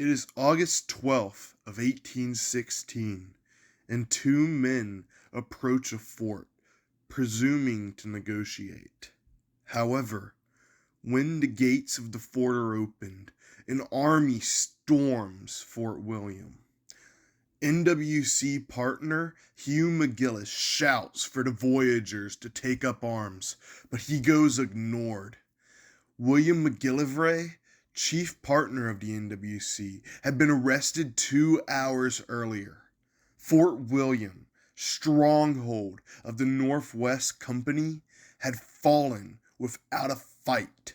It is August 12th of 1816, and two men approach a fort, presuming to negotiate. However, when the gates of the fort are opened, an army storms Fort William. NWC partner Hugh McGillis shouts for the voyagers to take up arms, but he goes ignored. William McGillivray, chief partner of the NWC, had been arrested 2 hours earlier. Fort William, stronghold of the Northwest Company, had fallen without a fight.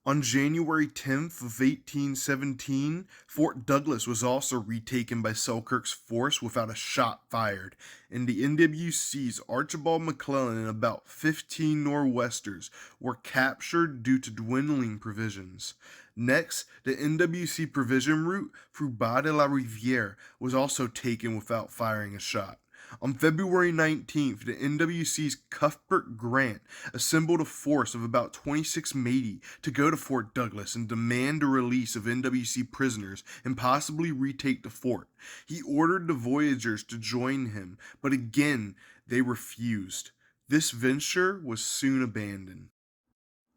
On January 10th of 1817, Fort Douglas was also retaken by Selkirk's force without a shot fired, and the NWC's Archibald McClellan and about 15 Nor'westers were captured due to dwindling provisions. Next, the NWC provision route through Bas de la Riviere was also taken without firing a shot. On February 19th, the NWC's Cuthbert Grant assembled a force of about 26 Métis to go to Fort Douglas and demand the release of NWC prisoners and possibly retake the fort. He ordered the voyagers to join him, but again they refused. This venture was soon abandoned.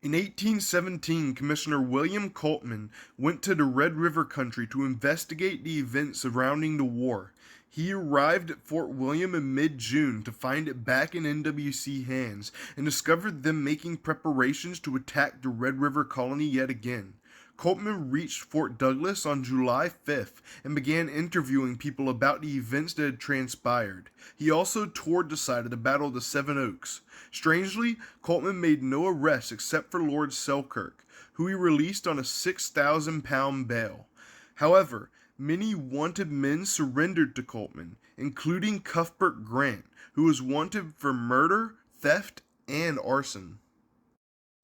In 1817, Commissioner William Coltman went to the Red River country to investigate the events surrounding the war. He arrived at Fort William in mid-June to find it back in NWC hands and discovered them making preparations to attack the Red River colony yet again. Coltman reached Fort Douglas on July 5th and began interviewing people about the events that had transpired. He also toured the site of the Battle of the Seven Oaks. Strangely, Coltman made no arrests except for Lord Selkirk, who he released on a 6,000-pound bail. However, many wanted men surrendered to Coltman, including Cuthbert Grant, who was wanted for murder, theft, and arson.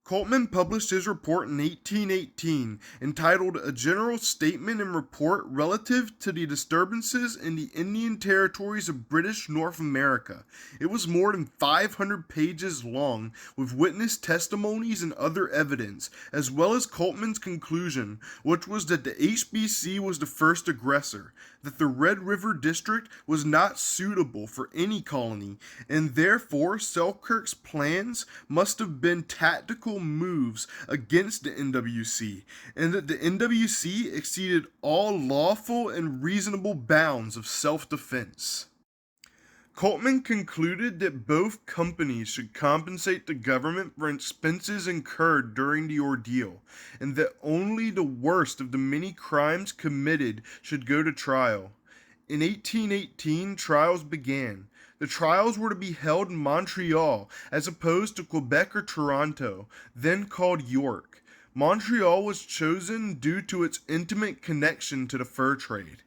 Coltman published his report in 1818, entitled A General Statement and Report Relative to the Disturbances in the Indian Territories of British North America. It was more than 500 pages long, with witness testimonies and other evidence, as well as Coltman's conclusion, which was that the HBC was the first aggressor, that the Red River District was not suitable for any colony, and therefore Selkirk's plans must have been tactical moves against the NWC, and that the NWC exceeded all lawful and reasonable bounds of self-defense. Coltman concluded that both companies should compensate the government for expenses incurred during the ordeal, and that only the worst of the many crimes committed should go to trial. In 1818, trials began. The trials were to be held in Montreal, as opposed to Quebec or Toronto, then called York. Montreal was chosen due to its intimate connection to the fur trade.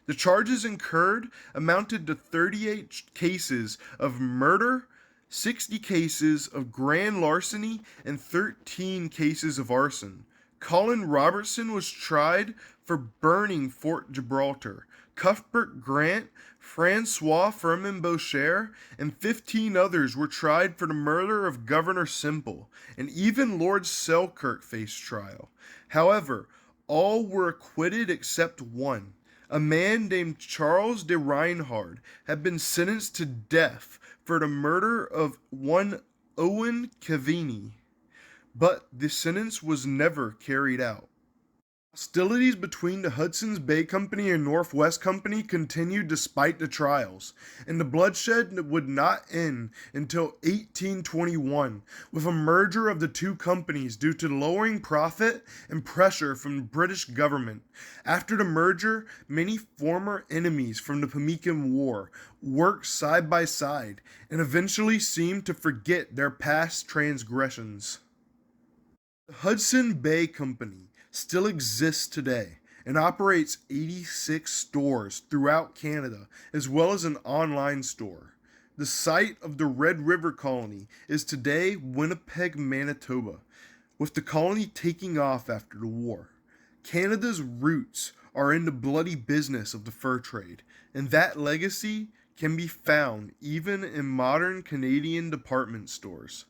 The charges incurred amounted to 38 cases of murder, 60 cases of grand larceny, and 13 cases of arson. Colin Robertson was tried for burning Fort Gibraltar. Cuthbert Grant, Francois Firmin Boucher, and 15 others were tried for the murder of Governor Semple, and even Lord Selkirk faced trial. However, all were acquitted except one. A man named Charles de Reinhard had been sentenced to death for the murder of one Owen Cavini, but the sentence was never carried out. Hostilities between the Hudson's Bay Company and Northwest Company continued despite the trials, and the bloodshed would not end until 1821, with a merger of the two companies due to lowering profit and pressure from the British government. After the merger, many former enemies from the Pemmican War worked side by side and eventually seemed to forget their past transgressions. The Hudson Bay Company still exists today and operates 86 stores throughout Canada, as well as an online store. The site of the Red River Colony is today Winnipeg, Manitoba, with the colony taking off after the war. Canada's roots are in the bloody business of the fur trade, and that legacy can be found even in modern Canadian department stores.